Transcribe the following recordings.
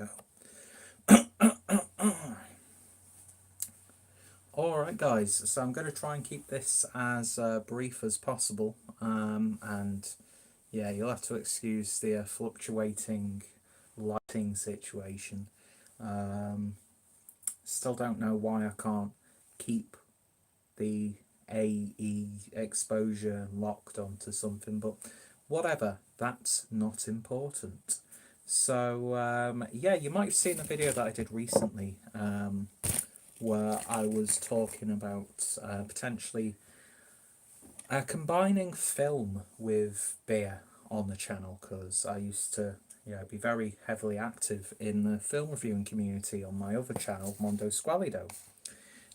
go. Alright guys, so I'm going to try and keep this as brief as possible, and yeah, you'll have to excuse the fluctuating lighting situation. Um, Still don't know why I can't keep the AE exposure locked onto something, but whatever, that's not important. So yeah, you might have seen a video that I did recently, where I was talking about potentially combining film with beer on the channel, because I used to be very heavily active in the film reviewing community on my other channel, Mondo Squalido,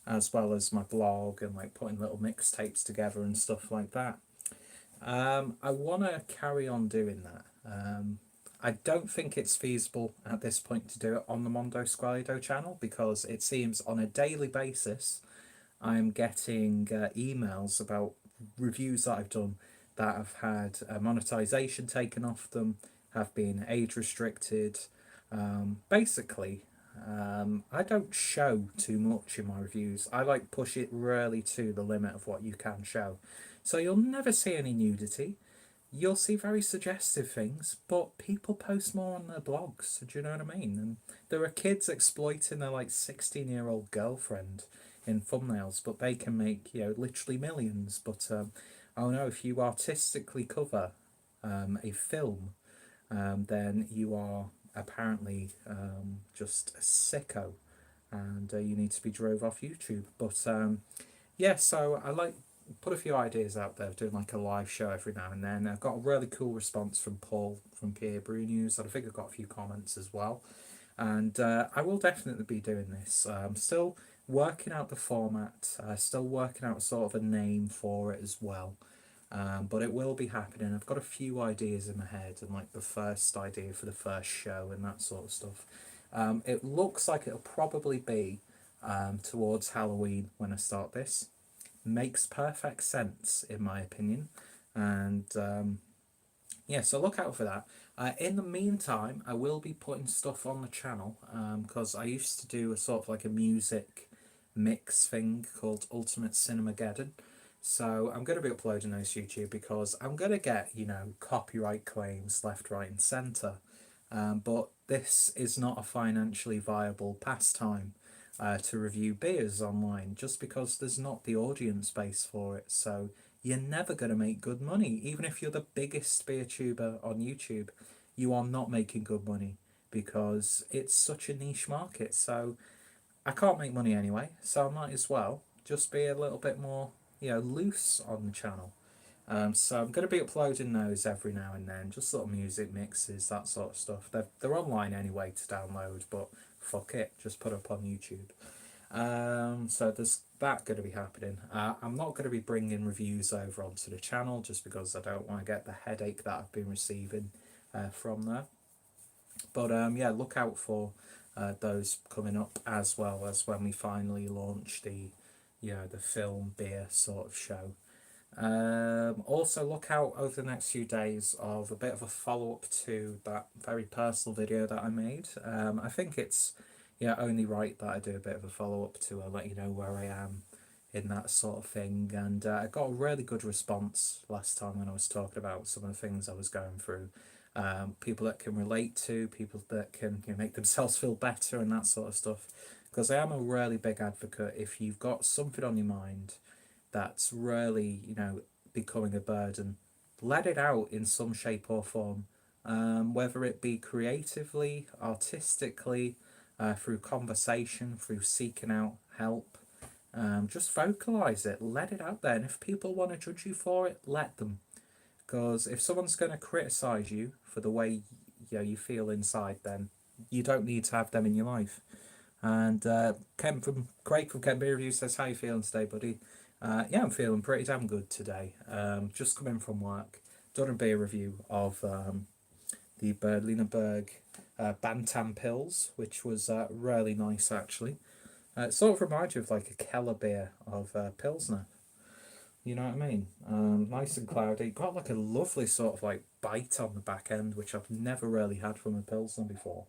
as well as my blog and like putting little mixtapes together and stuff like that. I want to carry on doing that. I don't think it's feasible at this point to do it on the Mondo Squalido channel, because it seems on a daily basis I'm getting emails about reviews that I've done that have had monetization taken off them, have been age restricted. Basically, I don't show too much in my reviews. I like push it really to the limit of what you can show. So you'll never see any nudity. You'll see very suggestive things, but people post more on their blogs. Do you know what I mean? And there are kids exploiting their like 16-year-old girlfriend in thumbnails, but they can make literally millions. But oh no, if you artistically cover a film, then you are apparently just a sicko, and you need to be drove off YouTube. But yeah, so I like put a few ideas out there, doing like a live show every now and then. I've got a really cool response from Paul from Pierre Brew News, and I think I've got a few comments as well. And I will definitely be doing this. Still working out the format, still working out sort of a name for it as well. But it will be happening. I've got a few ideas in my head, and like the first idea for the first show and that sort of stuff. It looks like it'll probably be towards Halloween when I start this. Makes perfect sense in my opinion, and yeah, so look out for that. In the meantime, I will be putting stuff on the channel, because I used to do a sort of like a music mix thing called Ultimate Cinemageddon. So I'm going to be uploading those to YouTube, because I'm going to get, copyright claims left, right, and centre. But this is not a financially viable pastime to review beers online, just because there's not the audience base for it. So you're never going to make good money. Even if you're the biggest beer tuber on YouTube, you are not making good money, because it's such a niche market. So I can't make money anyway, so I might as well just be a little bit more, loose on the channel. So I'm going to be uploading those every now and then, just little music mixes, that sort of stuff. They're online anyway to download, but fuck it, just put up on YouTube. So there's that going to be happening. I'm not going to be bringing reviews over onto the channel, just because I don't want to get the headache that I've been receiving from there. But yeah, look out for those coming up, as well as when we finally launch the film beer sort of show. Also look out over the next few days of a bit of a follow-up to that very personal video that I made. I think it's only right that I do a bit of a follow-up to let you know where I am in that sort of thing. And I got a really good response last time when I was talking about some of the things I was going through. People that can relate to, people that can make themselves feel better and that sort of stuff. Because I am a really big advocate. If you've got something on your mind that's really, becoming a burden, let it out in some shape or form. Whether it be creatively, artistically, through conversation, through seeking out help. Just vocalize it, let it out there. And if people want to judge you for it, let them. Because if someone's going to criticize you for the way you feel inside, then you don't need to have them in your life. And Craig from Ken Beer Review says, "How you feeling today, buddy?" Yeah, I'm feeling pretty damn good today. Just coming from work, done a beer review of the Berliner Berg Bantam Pils, which was really nice actually. It sort of reminds you of like a Keller beer of Pilsner. You know what I mean? Nice and cloudy. Got like a lovely sort of like bite on the back end, which I've never really had from a Pilsner before.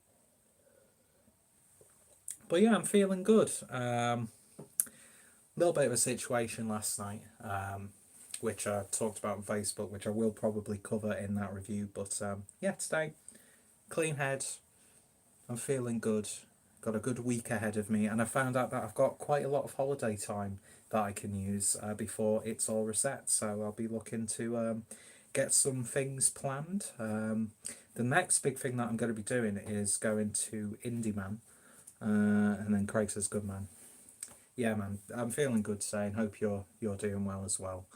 But yeah, I'm feeling good. Little bit of a situation last night, which I talked about on Facebook, which I will probably cover in that review. But yeah, today, clean head, I'm feeling good. Got a good week ahead of me, and I found out that I've got quite a lot of holiday time that I can use before it's all reset. So I'll be looking to get some things planned. The next big thing that I'm going to be doing is going to Indie Man, and then Craig says, "Good man." Yeah, man, I'm feeling good today, and hope you're doing well as well.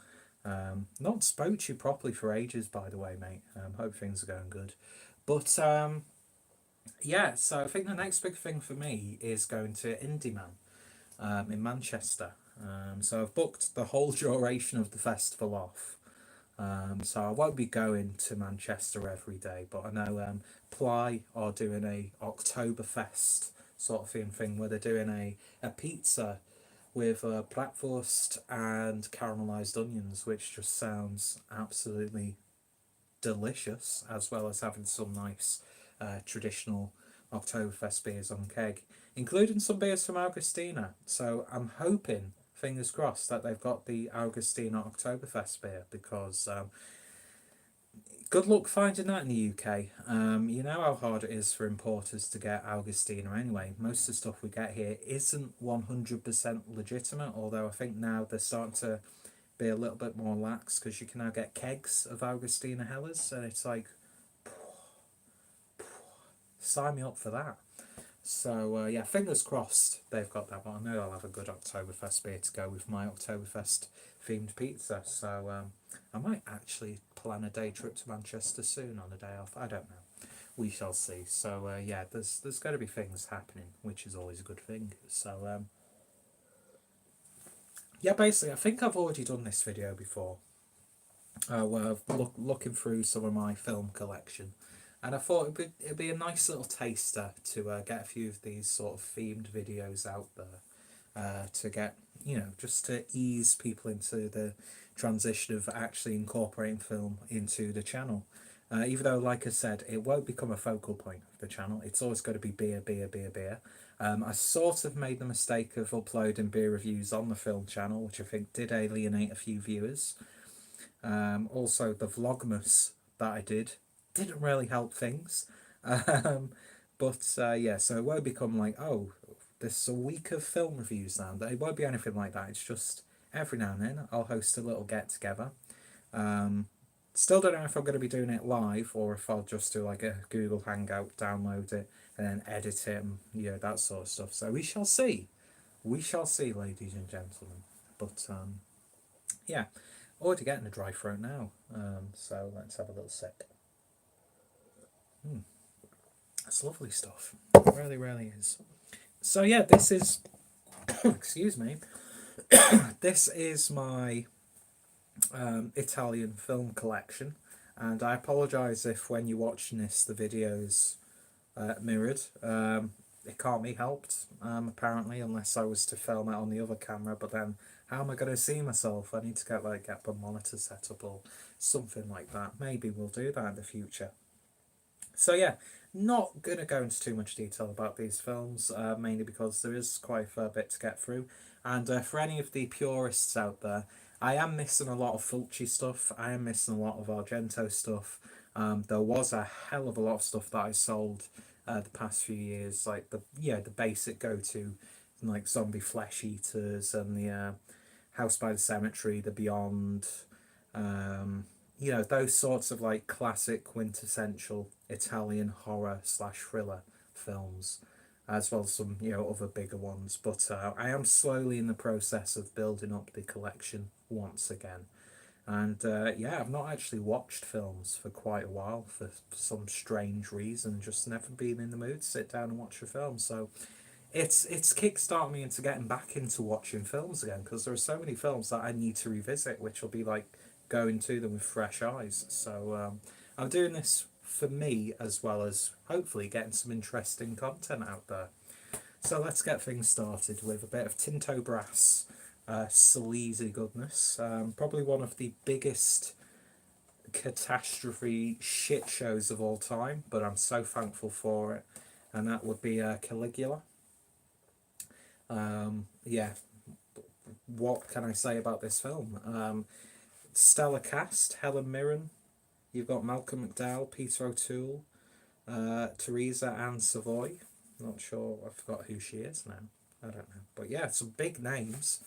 Not spoke to you properly for ages, by the way, mate. Hope things are going good. But yeah, so I think the next big thing for me is going to Indie Man in Manchester. So I've booked the whole duration of the festival off. So I won't be going to Manchester every day, but I know Ply are doing a Oktoberfest sort of thing where they're doing a pizza with bratwurst and caramelized onions, which just sounds absolutely delicious, as well as having some nice traditional Oktoberfest beers on keg, including some beers from Augustina. So I'm hoping, fingers crossed, that they've got the Augustina Oktoberfest beer, because good luck finding that in the UK. You know how hard it is for importers to get Augustina anyway. Most of the stuff we get here isn't 100% legitimate, although I think now they're starting to be a little bit more lax, because you can now get kegs of Augustina Helles, and it's like, sign me up for that. So yeah, fingers crossed they've got that, but I know I'll have a good Oktoberfest beer to go with my Oktoberfest themed pizza. So I might actually plan a day trip to Manchester soon on a day off. I don't know. We shall see. So yeah, there's going to be things happening, which is always a good thing. So yeah, basically, I think I've already done this video before. Where I've looking through some of my film collection, and I thought it'd be a nice little taster to get a few of these sort of themed videos out there, to get, just to ease people into the transition of actually incorporating film into the channel. Even though, like I said, it won't become a focal point of the channel. It's always got to be beer, beer, beer, beer. I sort of made the mistake of uploading beer reviews on the film channel, which I think did alienate a few viewers. Also, the Vlogmas that I didn't really help things. Um, but yeah, so it won't become like, oh, this is a week of film reviews now. It won't be anything like that. It's just every now and then I'll host a little get together. Still don't know if I'm going to be doing it live, or if I'll just do like a Google Hangout, download it, and then edit it, and that sort of stuff. So we shall see. We shall see, ladies and gentlemen. But yeah, already getting a dry throat now. So let's have a little sip. That's lovely stuff. It really, really is. So yeah, this is excuse me. This is my Italian film collection, and I apologise if when you're watching this the video's mirrored. It can't be helped, apparently, unless I was to film it on the other camera. But then, how am I going to see myself? I need to get a monitor set up or something like that. Maybe we'll do that in the future. So yeah, not going to go into too much detail about these films, mainly because there is quite a fair bit to get through. And for any of the purists out there, I am missing a lot of Fulci stuff. I am missing a lot of Argento stuff. There was a hell of a lot of stuff that I sold the past few years, like the basic go-to, like Zombie Flesh Eaters and the House by the Cemetery, The Beyond, those sorts of like classic quintessential Italian horror slash thriller films, as well as some other bigger ones. But I am slowly in the process of building up the collection once again. And yeah, I've not actually watched films for quite a while for some strange reason. Just never been in the mood to sit down and watch a film. So it's kickstarted me into getting back into watching films again, because there are so many films that I need to revisit, which will be like going to them with fresh eyes. So I'm doing this for me, as well as hopefully getting some interesting content out there. So let's get things started with a bit of Tinto Brass sleazy goodness. Probably one of the biggest catastrophe shit shows of all time, but I'm so thankful for it. And that would be Caligula. Yeah, what can I say about this film? Stellar cast: Helen Mirren. You've got Malcolm McDowell, Peter O'Toole, Teresa Ann Savoy. Not sure, I forgot who she is now. I don't know. But yeah, some big names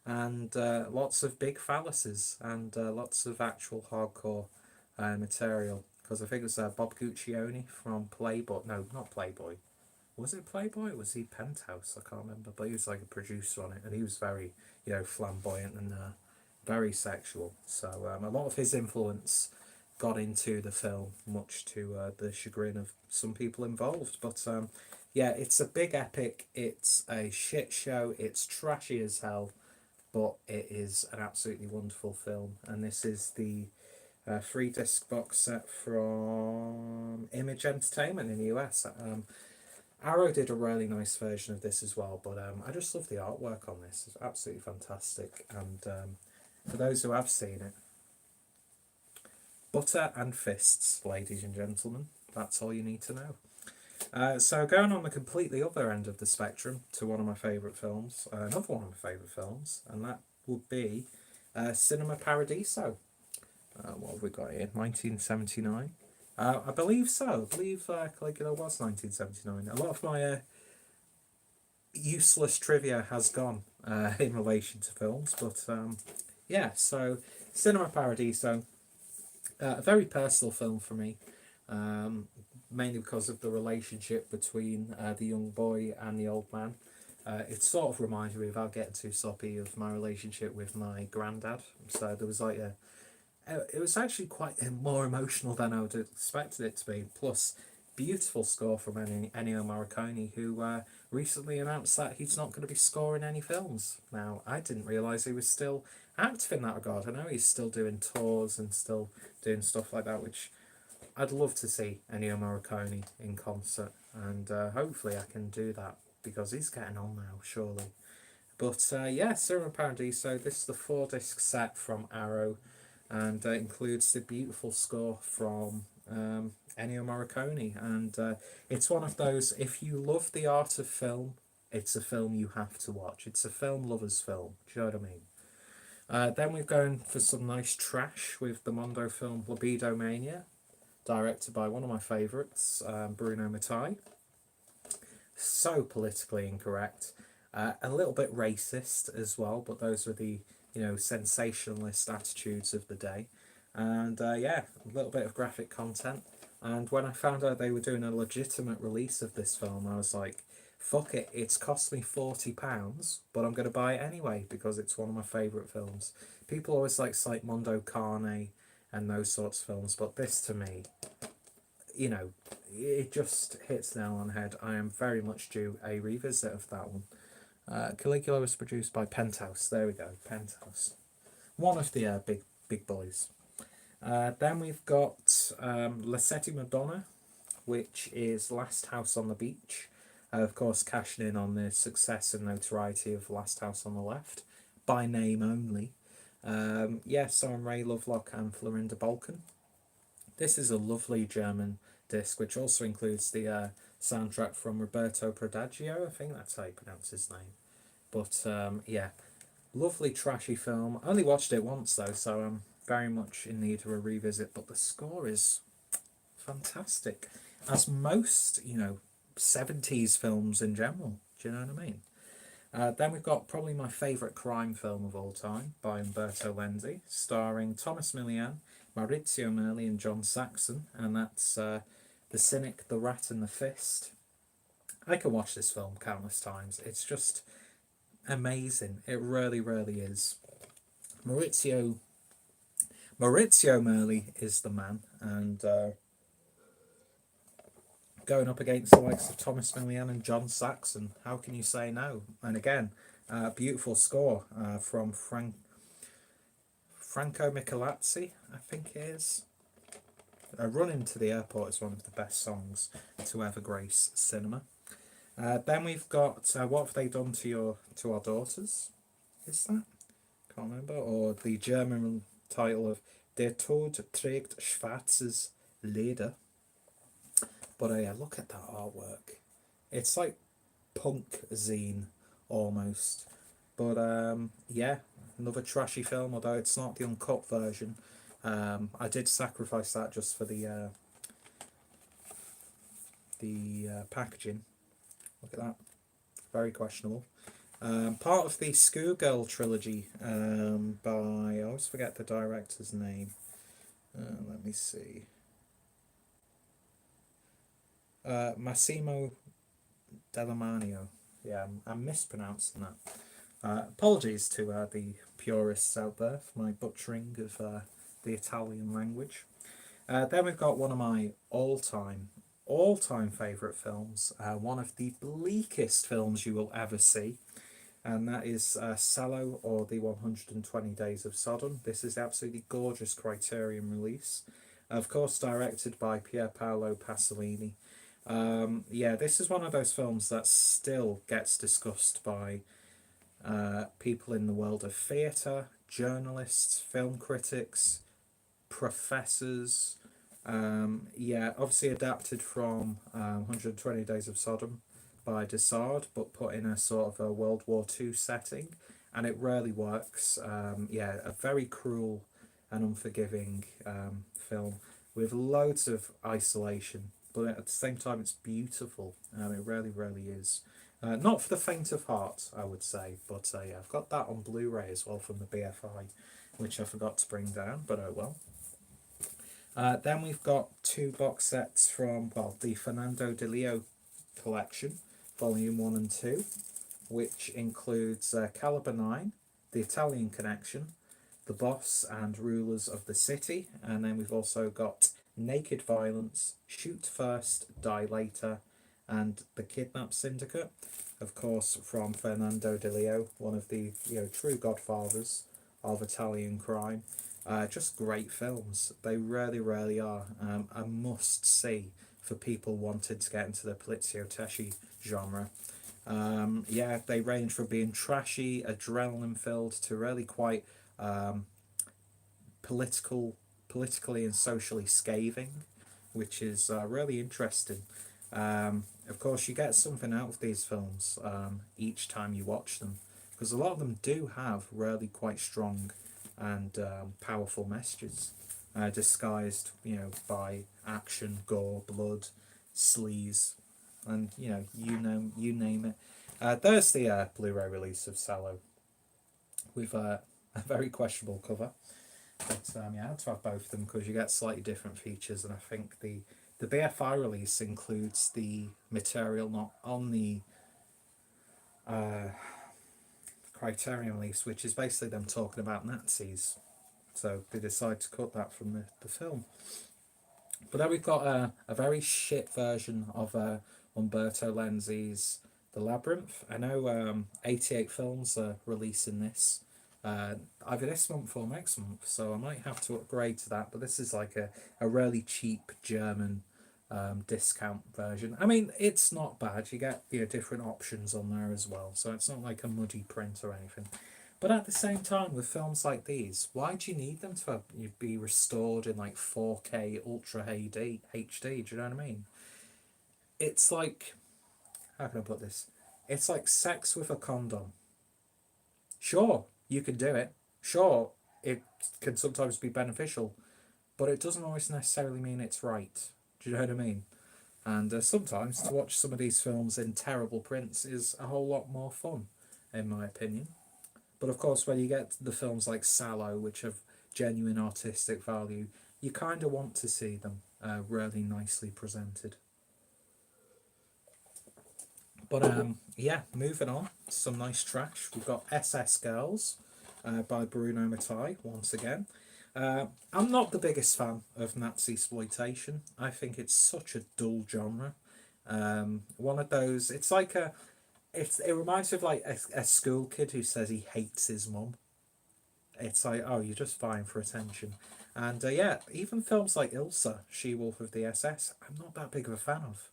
and lots of big phalluses and lots of actual hardcore material. Because I think it was Bob Guccione from Playboy. No, not Playboy. Was it Playboy or was he Penthouse? I can't remember. But he was like a producer on it and he was very, flamboyant and very sexual. So a lot of his influence got into the film, much to the chagrin of some people involved. But yeah, it's a big epic. It's a shit show. It's trashy as hell, but it is an absolutely wonderful film. And this is the 3 disc box set from Image Entertainment in the US. Arrow did a really nice version of this as well, but I just love the artwork on this. It's absolutely fantastic. And for those who have seen it, butter and fists, ladies and gentlemen. That's all you need to know. So going on the completely other end of the spectrum to one of my favourite films, another one of my favourite films, and that would be Cinema Paradiso. What have we got here? 1979. I believe so. I believe Caligula was 1979. A lot of my useless trivia has gone in relation to films, but yeah, so Cinema Paradiso, a very personal film for me, mainly because of the relationship between the young boy and the old man. It sort of reminds me, without getting too soppy, of my relationship with my granddad. So there was like it was actually quite more emotional than I would have expected it to be. Plus, beautiful score from Ennio Morricone, who recently announced that he's not going to be scoring any films. Now, I didn't realise he was still active in that regard. I know he's still doing tours and still doing stuff like that, which I'd love to see Ennio Morricone in concert, and hopefully I can do that because he's getting on now, surely. But yeah, Cinema Paradiso, this is the 4 disc set from Arrow, and includes the beautiful score from Ennio Morricone. And it's one of those, if you love the art of film, it's a film you have to watch. It's a film lover's film. Do you know what I mean? Then we're going for some nice trash with the Mondo film Libido Mania, directed by one of my favourites, Bruno Mattei. So politically incorrect. A little bit racist as well, but those were the sensationalist attitudes of the day. And yeah, a little bit of graphic content. And when I found out they were doing a legitimate release of this film, I was like, fuck it, it's cost me £40, but I'm going to buy it anyway because it's one of my favourite films. People always cite Mondo Carne and those sorts of films, but this to me, it just hits the nail on the head. I am very much due a revisit of that one. Caligula was produced by Penthouse. There we go, Penthouse. One of the big boys. Then we've got La Settima Donna, which is Last House on the Beach. Of course, cashing in on the success and notoriety of Last House on the Left, by name only. Yeah, starring Ray Lovelock and Florinda Balkan. This is a lovely German disc, which also includes the soundtrack from Roberto Prodagio. I think that's how you pronounce his name. But yeah, lovely trashy film. I only watched it once though, so I'm very much in need of a revisit. But the score is fantastic, as most 70s films in general. Do you know what I mean? Then we've got probably my favourite crime film of all time by Umberto Lenzi, starring Thomas Milian, Maurizio Merli and John Saxon, and that's The Cynic, the Rat and the Fist. I can watch this film countless times. It's just amazing. It really, really is. Maurizio Merli is the man, and going up against the likes of Thomas Milian and John Saxon, how can you say no? And again, beautiful score from Franco Michelazzi, I think it is. A Run Into the Airport is one of the best songs to ever grace cinema. Then we've got What Have They Done to Our Daughters? Is that? Can't remember. Or the German title of Der Tod trägt schwarzes Leder. But yeah, look at that artwork. It's like punk zine almost. But yeah, another trashy film, although it's not the uncut version. I did sacrifice that just for the packaging. Look at that, very questionable. Part of the Schoolgirl trilogy by, I always forget the director's name. Let me see. Massimo Delamanio. Yeah, I'm mispronouncing that. Apologies to the purists out there for my butchering of the Italian language. Then we've got one of my all-time favourite films, one of the bleakest films you will ever see, and that is Salò, or the 120 Days of Sodom. This is absolutely gorgeous Criterion release, of course directed by Pier Paolo Pasolini. Yeah, this is one of those films that still gets discussed by people in the world of theatre, journalists, film critics, professors. Yeah, obviously adapted from 120 Days of Sodom by Dessard, but put in a sort of a World War II setting, and it really works. Yeah, a very cruel and unforgiving film with loads of isolation, but at the same time it's beautiful. It really, really is. Not for the faint of heart, I would say, but yeah, I've got that on Blu-ray as well from the BFI, which I forgot to bring down, but oh well. Then we've got two box sets from, well, the Fernando Di Leo collection, Volume 1 and 2, which includes Caliber 9, The Italian Connection, The Boss and Rulers of the City, and then we've also got Naked Violence, Shoot First, Die Later, and The Kidnap Syndicate, of course, from Fernando Di Leo, one of the true godfathers of Italian crime. Just great films. They really, really are. A must see for people wanting to get into the Polizio Tesci genre. Yeah, they range from being trashy, adrenaline filled, to really quite politically and socially scathing, which is really interesting. Of course, you get something out of these films each time you watch them, because a lot of them do have really quite strong and powerful messages, disguised, by action, gore, blood, sleaze, and you name it. There's the Blu-ray release of Salò with a very questionable cover, but yeah, I had to have both of them because you get slightly different features, and I think the BFI release includes the material not on the Criterion release, which is basically them talking about Nazis. So they decide to cut that from the film. But then we've got a very shit version of Umberto Lenzi's The Labyrinth. I know 88 Films are releasing this either this month or next month, so I might have to upgrade to that. But this is like a really cheap German discount version. I mean, it's not bad. You get different options on there as well, so it's not like a muddy print or anything. But at the same time, with films like these, why do you need them to be restored in like 4K Ultra HD? Do you know what I mean? It's like, how can I put this? It's like sex with a condom. Sure, you can do it. Sure, it can sometimes be beneficial, but it doesn't always necessarily mean it's right. Do you know what I mean? And sometimes to watch some of these films in terrible prints is a whole lot more fun, in my opinion. But of course, when you get the films like Salò, which have genuine artistic value, you kind of want to see them really nicely presented. But yeah, moving on, some nice trash. We've got SS Girls by Bruno Mattei once again. I'm not the biggest fan of Nazi exploitation. I think it's such a dull genre. One of those. It's like it reminds me of like a school kid who says he hates his mum. It's like, oh, you're just vying for attention. And yeah, even films like Ilsa, She-Wolf of the SS, I'm not that big of a fan of.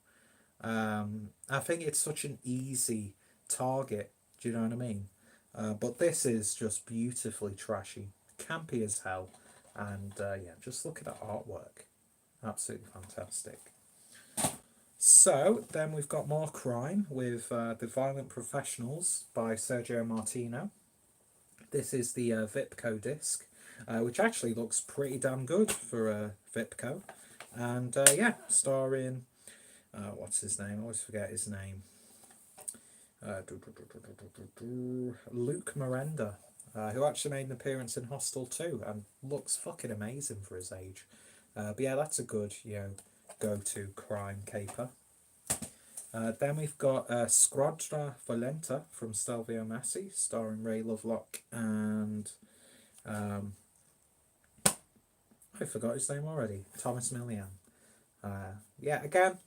I think it's such an easy target. Do you know what I mean? But this is just beautifully trashy, campy as hell, and yeah, just look at that artwork, absolutely fantastic. So then we've got more crime with The Violent Professionals by Sergio Martino. This is the Vipco disc, which actually looks pretty damn good for Vipco. And yeah, starring, what's his name? I always forget his name. Luke Miranda, who actually made an appearance in Hostel 2 and looks fucking amazing for his age. But yeah, that's a good, go-to crime caper. Then we've got Squadra Violenta from Stelvio Massi, starring Ray Lovelock and I forgot his name already, Thomas Millian. Yeah, again,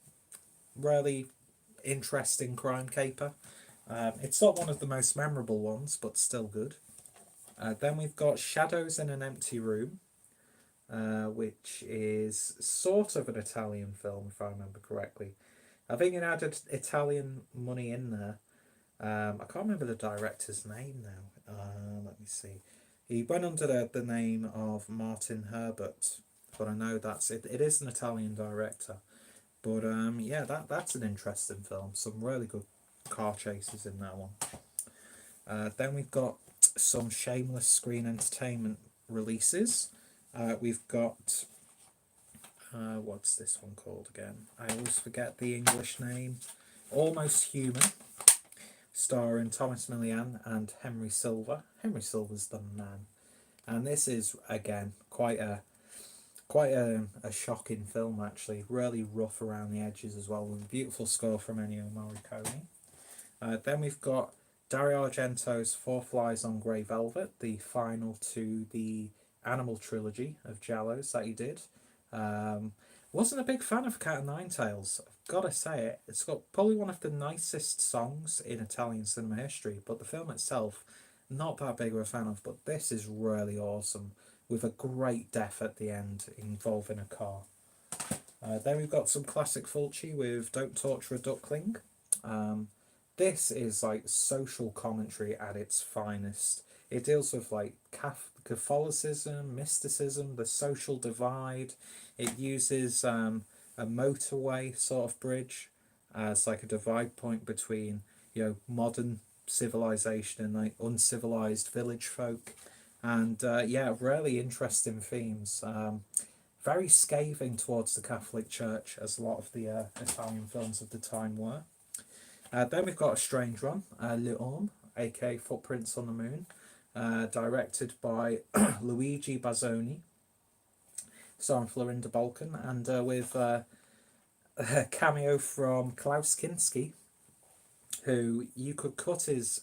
really interesting crime caper. It's not one of the most memorable ones, but still good. Then we've got Shadows in an Empty Room, which is sort of an Italian film, if I remember correctly. I think it added Italian money in there. I can't remember the director's name now. Let me see. He went under the name of Martin Herbert, but I know that's it. It is an Italian director. But yeah, that's an interesting film. Some really good car chases in that one. Then we've got some shameless Screen Entertainment releases. We've got what's this one called again? I always forget the English name. Almost Human, starring Thomas Millian and Henry Silva. Henry Silva's the man, and this is again quite a shocking film actually. Really rough around the edges as well, with a beautiful score from Ennio Morricone. Then we've got Dario Argento's Four Flies on Grey Velvet, the final to the Animal trilogy of Giallos that he did. Wasn't a big fan of Cat and Nine Tails. I've got to say it. It's got probably one of the nicest songs in Italian cinema history, but the film itself, not that big of a fan of. But this is really awesome, with a great death at the end involving a car. Then we've got some classic Fulci with Don't Torture a Duckling. This is like social commentary at its finest. It deals with like Catholicism, mysticism, the social divide. It uses a motorway sort of bridge as like a divide point between modern civilization and like uncivilized village folk, and yeah, really interesting themes. Very scathing towards the Catholic Church, as a lot of the Italian films of the time were. Then we've got a strange one, L'Homme, aka Footprints on the Moon, directed by Luigi Bazzoni, starring Florinda Balkan, and with a cameo from Klaus Kinski, who you could cut his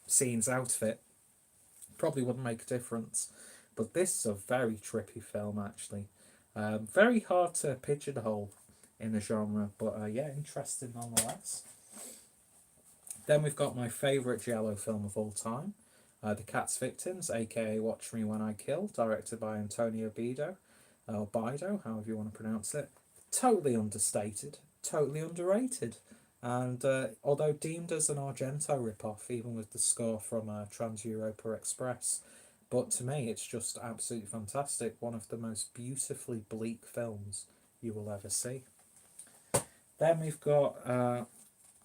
scenes out of it, probably wouldn't make a difference. But this is a very trippy film, actually. Very hard to pigeonhole in the genre, but yeah, interesting nonetheless. Then we've got my favourite Giallo film of all time, The Cat's Victims, aka Watch Me When I Kill, directed by Antonio Bido, or Bido, however you want to pronounce it. Totally understated, totally underrated, and although deemed as an Argento ripoff, even with the score from Trans Europa Express, but to me it's just absolutely fantastic. One of the most beautifully bleak films you will ever see. Then we've got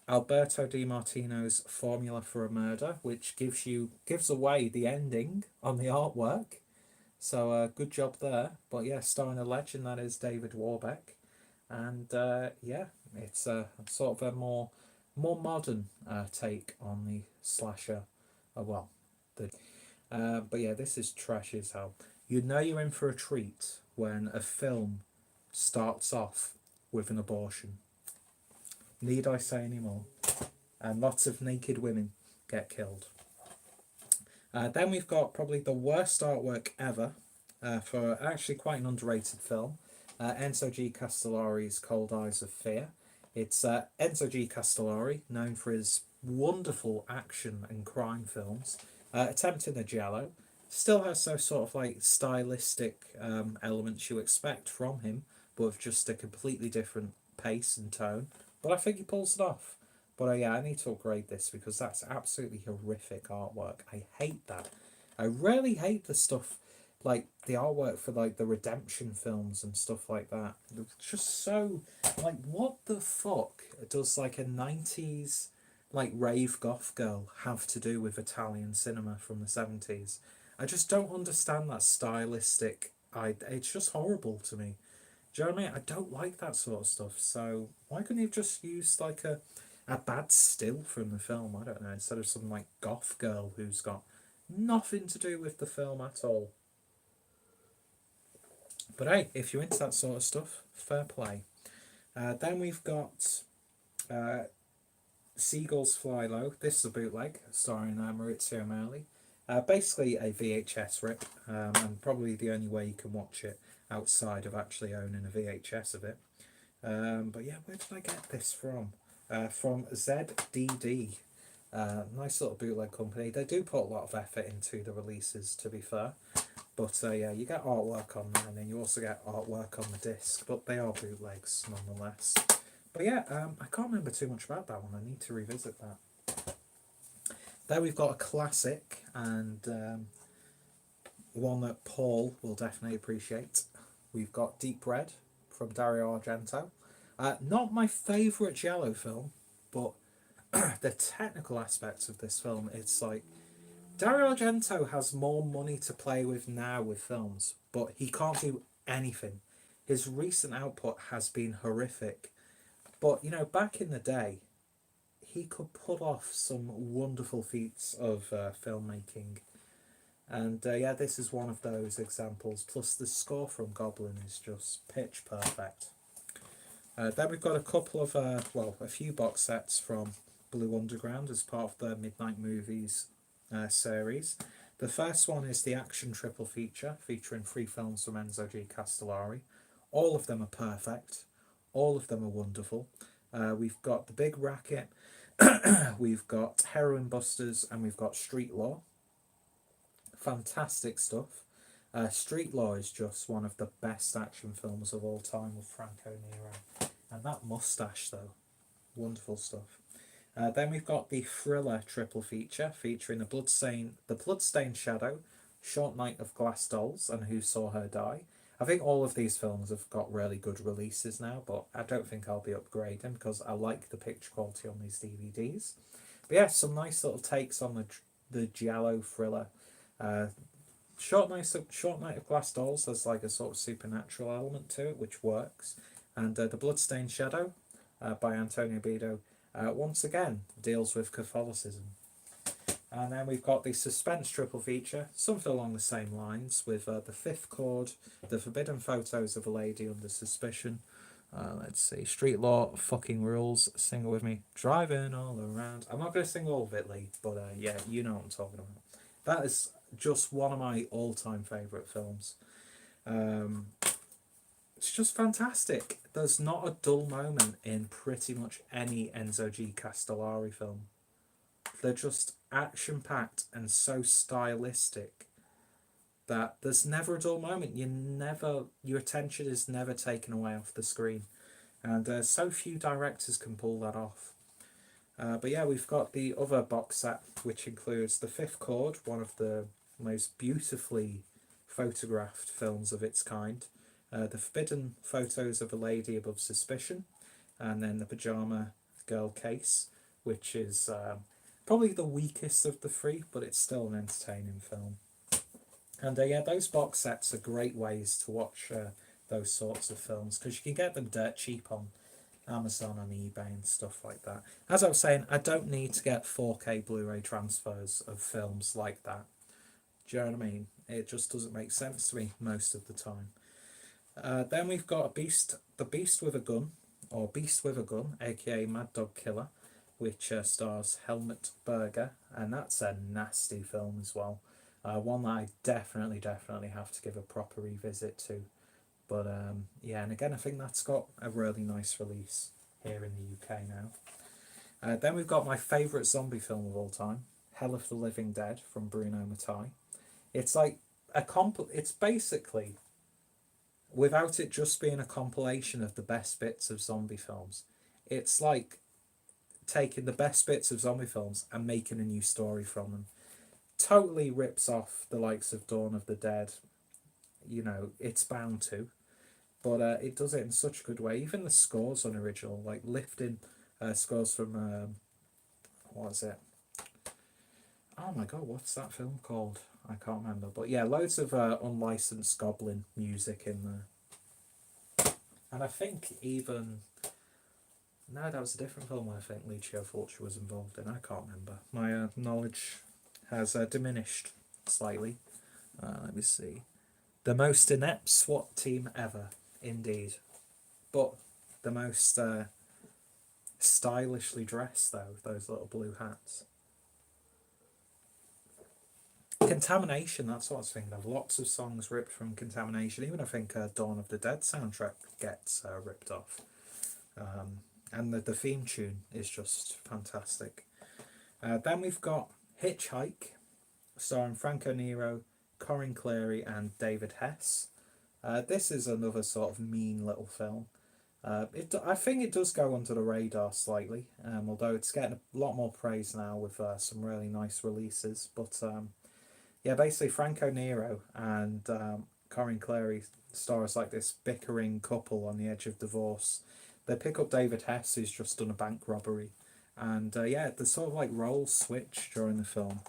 Alberto Di Martino's Formula for a Murder, which gives away the ending on the artwork. So good job there. But yeah, starring a legend that is David Warbeck, and yeah, it's a sort of a more modern take on the slasher. But yeah, this is trash as hell. You know you're in for a treat when a film starts off with an abortion. Need I say any more? And lots of naked women get killed. Then we've got probably the worst artwork ever for actually quite an underrated film, Enzo G. Castellari's Cold Eyes of Fear. It's Enzo G. Castellari, known for his wonderful action and crime films, attempting a giallo. Still has those sort of like stylistic elements you expect from him, but with just a completely different pace and tone. But I think he pulls it off. But yeah, I need to upgrade this because that's absolutely horrific artwork. I hate that. I really hate the stuff like the artwork for like the redemption films and stuff like that. It's just so like, what the fuck does like a 90s like rave goth girl have to do with Italian cinema from the 70s? I just don't understand that stylistic. It's just horrible to me. Do you know what I mean? I don't like that sort of stuff. So why couldn't you have just used like a bad still from the film? I don't know, instead of some like goth girl who's got nothing to do with the film at all. But hey, if you're into that sort of stuff, fair play. Then we've got uh, Seagulls Fly Low. This is a bootleg starring Maurizio Merli. Basically a VHS rip, and probably the only way you can watch it outside of actually owning a VHS of it. But yeah, where did I get this from? From ZDD. Nice little bootleg company. They do put a lot of effort into the releases, to be fair. But yeah, you get artwork on there, and then you also get artwork on the disc. But they are bootlegs nonetheless. But yeah, I can't remember too much about that one. I need to revisit that. There we've got a classic, and one that Paul will definitely appreciate. We've got Deep Red from Dario Argento. Not my favourite Giallo film, but the technical aspects of this film, it's like Dario Argento has more money to play with now with films, but he can't do anything. His recent output has been horrific. But, you know, back in the day, he could pull off some wonderful feats of filmmaking. And yeah, this is one of those examples. Plus, the score from Goblin is just pitch perfect. Then we've got a couple of, well, a few box sets from Blue Underground as part of the Midnight Movies series. The first one is the action triple feature, featuring 3 films from Enzo G. Castellari. All of them are perfect. All of them are wonderful. We've got The Big Racket, we've got Heroin Busters, and we've got Street Law. Fantastic stuff. Street Law is just one of the best action films of all time with Franco Nero. And that mustache, though, wonderful stuff. Then we've got the thriller triple feature featuring the Bloodstained Shadow, Short Night of Glass Dolls, and Who Saw Her Die. I think all of these films have got really good releases now, but I don't think I'll be upgrading because I like the picture quality on these DVDs. But yeah, some nice little takes on the Giallo thriller. Short Night of Glass Dolls has like a sort of supernatural element to it, which works. And The Bloodstained Shadow by Antonio Bido once again deals with Catholicism. And then we've got the suspense triple feature, something along the same lines, with The Fifth Chord, The Forbidden Photos of a Lady Under Suspicion. Let's see, Street Law, Fucking Rules, sing it with me, Driving All Around. I'm not going to sing all of it, Lee, but yeah, you know what I'm talking about. That is just one of my all-time favourite films. It's just fantastic. There's not a dull moment in pretty much any Enzo G. Castellari film. They're just action-packed and so stylistic that there's never a dull moment. Your attention is never taken away off the screen. And so few directors can pull that off. But yeah, we've got the other box set, which includes The Fifth Chord, one of the most beautifully photographed films of its kind. The Forbidden Photos of a Lady Above Suspicion, and then The Pajama Girl Case, which is probably the weakest of the 3, but it's still an entertaining film. And yeah, those box sets are great ways to watch those sorts of films, because you can get them dirt cheap on Amazon and eBay and stuff like that. As I was saying, I don't need to get 4K Blu-ray transfers of films like that. Do you know what I mean? It just doesn't make sense to me most of the time. Then we've got The Beast with a Gun, or Beast with a Gun, aka Mad Dog Killer, which stars Helmut Berger, and that's a nasty film as well. One that I definitely have to give a proper revisit to. But yeah, and again, I think that's got a really nice release here in the UK now. Then we've got my favourite zombie film of all time, Hell of the Living Dead from Bruno Mattei. It's like it's basically, without it just being a compilation of the best bits of zombie films, it's like taking the best bits of zombie films and making a new story from them. Totally rips off the likes of Dawn of the Dead, you know, it's bound to. But it does it in such a good way. Even the scores on original, like lifting scores from what is it? Oh my god, what's that film called? I can't remember. But yeah, loads of unlicensed Goblin music in there. And I think even no, that was a different film. I think Lucio Fulci was involved in. I can't remember. My knowledge has diminished slightly. Let me see. The most inept SWAT team ever, indeed. But the most stylishly dressed, though, those little blue hats. Contamination, that's what I was thinking of. Lots of songs ripped from Contamination. Even I think Dawn of the Dead soundtrack gets ripped off. And the theme tune is just fantastic. Then we've got Hitchhike, starring Franco Nero, Corin Cleary, and David Hess. This is another sort of mean little film. I think it does go under the radar slightly, although it's getting a lot more praise now with some really nice releases. But yeah, basically Franco Nero and Corin Cleary stars like this bickering couple on the edge of divorce. They pick up David Hess, who's just done a bank robbery, and yeah, the sort of like roles switch during the film.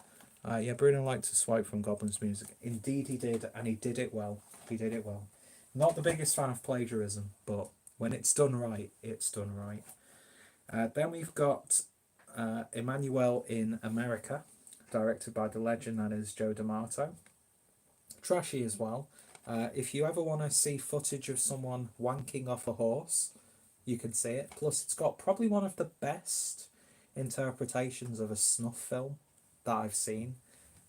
Yeah, Bruno liked to swipe from Goblin's music. Indeed, he did, and he did it well. He did it well. Not the biggest fan of plagiarism, but when it's done right, it's done right. Then we've got Emmanuel in America, directed by the legend that is Joe D'Amato. Trashy as well. If you ever want to see footage of someone wanking off a horse, you can see it. Plus, it's got probably one of the best interpretations of a snuff film that I've seen.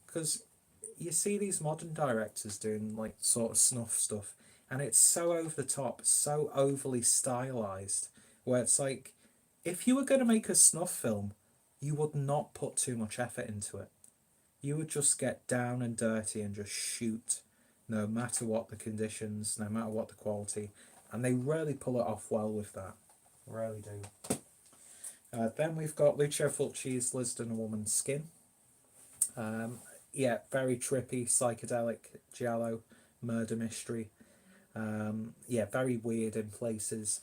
Because you see these modern directors doing like sort of snuff stuff, and it's so over the top, so overly stylized, where it's like, if you were going to make a snuff film, you would not put too much effort into it. You would just get down and dirty and just shoot, no matter what the conditions, no matter what the quality, and they really pull it off well with that. Really do. Then we've got Lucio Fulci's Lizard and a Woman's Skin. Yeah, very trippy, psychedelic, giallo, murder mystery. Yeah, very weird in places.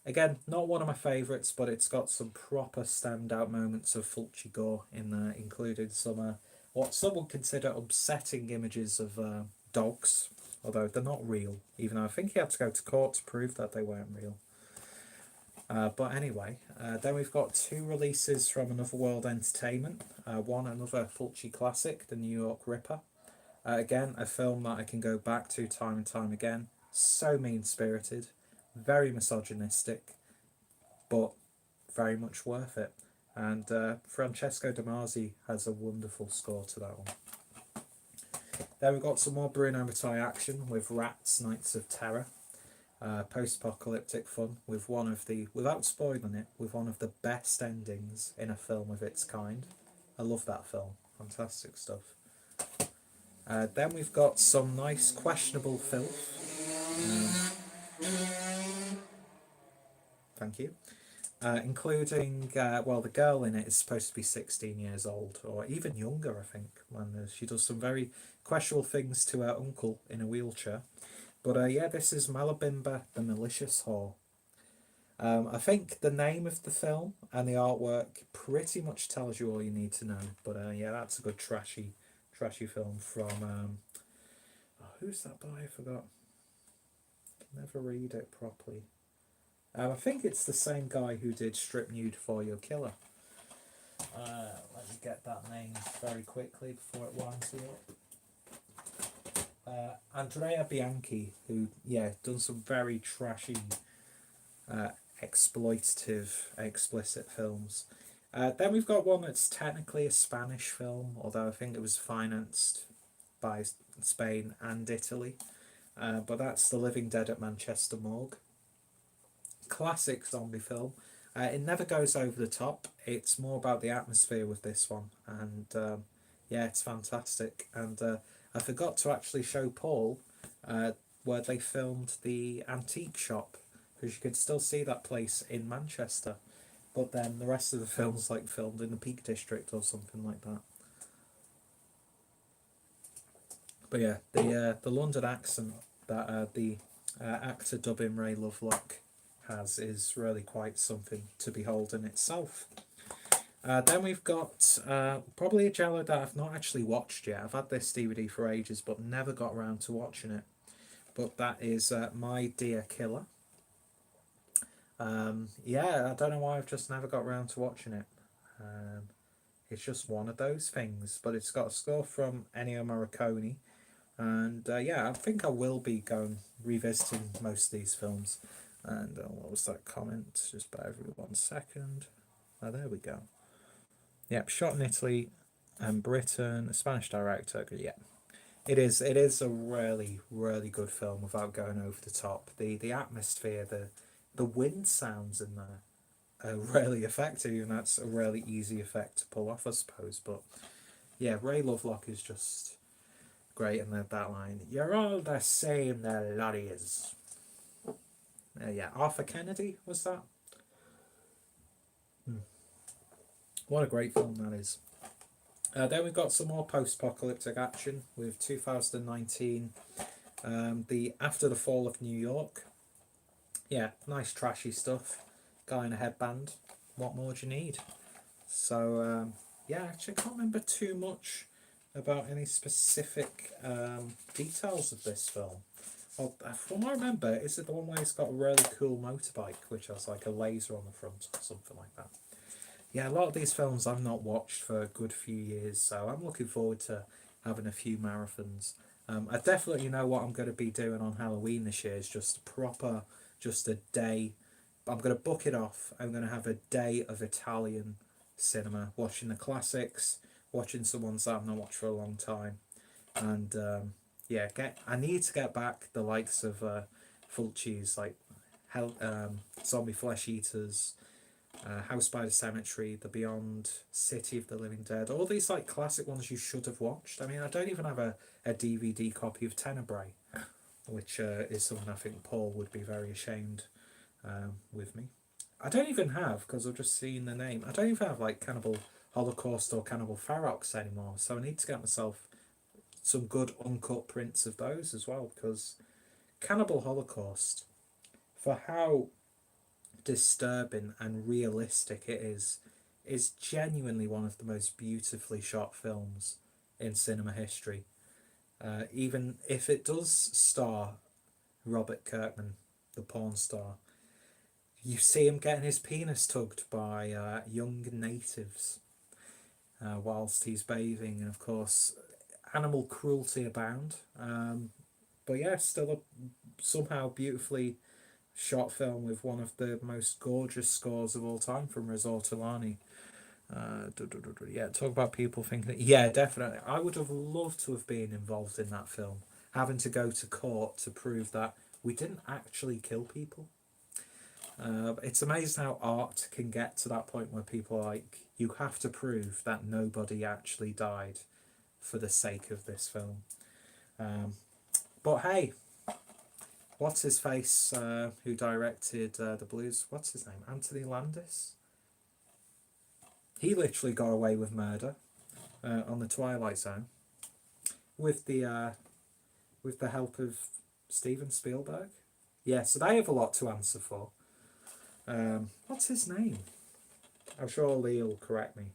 Again, not one of my favourites, but it's got some proper standout moments of Fulci gore in there, including some what some would consider upsetting images of dogs, although they're not real, even though I think he had to go to court to prove that they weren't real. But anyway, then we've got two releases from Another World Entertainment. One, another Fulci classic, The New York Ripper. Again, a film that I can go back to time and time again. So mean-spirited, very misogynistic, but very much worth it. And Francesco De Masi has a wonderful score to that one. Then we've got some more Bruno Mattei action with Rats, Nights of Terror. Post-apocalyptic fun with one of the, without spoiling it, with one of the best endings in a film of its kind. I love that film. Fantastic stuff. Then we've got some nice questionable filth. Thank you. Including, well, the girl in it is supposed to be 16 years old, or even younger, I think, when she does some very questionable things to her uncle in a wheelchair. But yeah, this is Malabimba, the Malicious Whore. I think the name of the film and the artwork pretty much tells you all you need to know. But yeah, that's a good trashy film from... who's that by? I forgot. Never read it properly. I think it's the same guy who did Strip Nude for Your Killer. Let me get that name very quickly before it winds me up. Andrea Bianchi, who, yeah, done some very trashy, exploitative, explicit films. Then we've got one that's technically a Spanish film, although I think it was financed by Spain and Italy. But that's The Living Dead at Manchester Morgue. Classic zombie film. It never goes over the top. It's more about the atmosphere with this one. And yeah, it's fantastic. And I forgot to actually show Paul where they filmed the antique shop, because you could still see that place in Manchester. But then the rest of the film's like filmed in the Peak District or something like that. But yeah, the London accent that the actor dubbing Ray Lovelock has is really quite something to behold in itself. Then we've got probably a Jello that I've not actually watched yet. I've had this DVD for ages, but never got around to watching it. But that is My Dear Killer. Yeah, I don't know why I've just never got around to watching it. It's just one of those things. But it's got a score from Ennio Morricone. And yeah, I think I will be going revisiting most of these films. And what was that comment? Just bear with me 1 second. Oh, there we go. Yep, shot in Italy and Britain, a Spanish director. Yeah, it is. It is a really, really good film without going over the top. The atmosphere, the wind sounds in there are really effective, and that's a really easy effect to pull off, I suppose. But yeah, Ray Lovelock is just great in that line. You're all the same, the lorries. Yeah, Arthur Kennedy was that. What a great film that is. Then we've got some more post-apocalyptic action with 2019, the After the Fall of New York. Yeah, nice trashy stuff. Guy in a headband. What more do you need? So yeah, actually I can't remember too much about any specific details of this film. Well, from what I remember, is it the one where he's got a really cool motorbike which has like a laser on the front or something like that? Yeah, a lot of these films I've not watched for a good few years, so I'm looking forward to having a few marathons. I definitely know what I'm going to be doing on Halloween this year is just a day. I'm going to book it off. I'm going to have a day of Italian cinema, watching the classics, watching some ones that I've not watched for a long time, and yeah, I need to get back the likes of Fulci's, like Zombie Flesh Eaters, House by the Cemetery, The Beyond, City of the Living Dead, all these like classic ones you should have watched. I mean, I don't even have a DVD copy of Tenebrae, which is something I think Paul would be very ashamed with me. I don't even have, because I've just seen the name, I don't even have like Cannibal Holocaust or Cannibal Ferox anymore, so I need to get myself some good uncut prints of those as well, because Cannibal Holocaust, for how disturbing and realistic it is genuinely one of the most beautifully shot films in cinema history. Even if it does star Robert Kirkman, the porn star, you see him getting his penis tugged by young natives whilst he's bathing, and of course, animal cruelty abound. But yeah, still a somehow beautifully shot film with one of the most gorgeous scores of all time from Riz Ortolani. Yeah, talk about people thinking that, yeah, definitely. I would have loved to have been involved in that film, having to go to court to prove that we didn't actually kill people. It's amazing how art can get to that point where people are like, you have to prove that nobody actually died for the sake of this film. But hey, what's his face who directed the Blues? What's his name? Anthony Landis? He literally got away with murder on the Twilight Zone with the help of Steven Spielberg. Yeah, so they have a lot to answer for. What's his name? I'm sure Lee will correct me.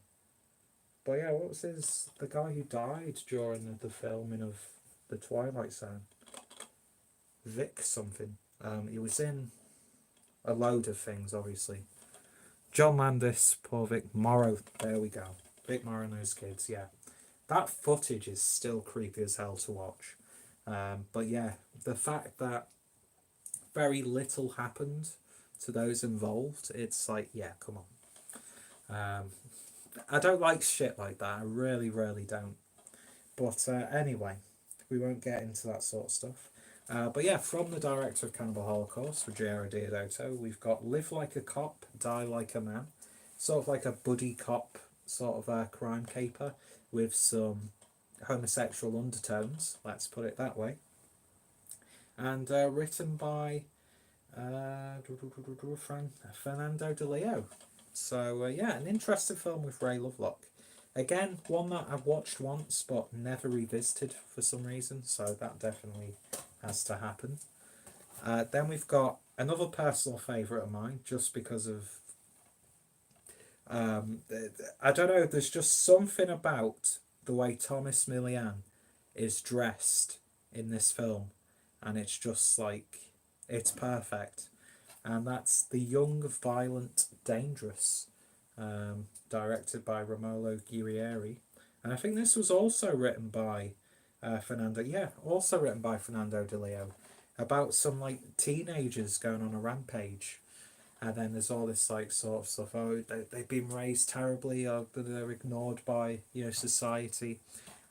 But yeah, what was the guy who died during the filming of the Twilight Zone? Vic something. He was in a load of things, obviously. John Landis, poor Vic Morrow. There we go. Vic Morrow and those kids, yeah. That footage is still creepy as hell to watch. But yeah, the fact that very little happened to those involved, it's like, yeah, come on. I don't like shit like that. I really, really don't. But anyway, we won't get into that sort of stuff. But yeah, from the director of Cannibal Holocaust, Ruggiero Deodato, we've got Live Like a Cop, Die Like a Man. Sort of like a buddy cop sort of a crime caper with some homosexual undertones, let's put it that way. And written by Fernando De Leo. So yeah, an interesting film with Ray Lovelock. Again, one that I've watched once but never revisited for some reason, so that definitely has to happen. Then we've got another personal favourite of mine, just because of I don't know. There's just something about the way Thomas Millian is dressed in this film, and it's just like it's perfect. And that's The Young, Violent, Dangerous, directed by Romolo Guerrieri, and I think this was also written by Fernando. Yeah, also written by Fernando De Leo, about some like teenagers going on a rampage, and then there's all this like sort of stuff. Oh, they've been raised terribly, or they're ignored by society,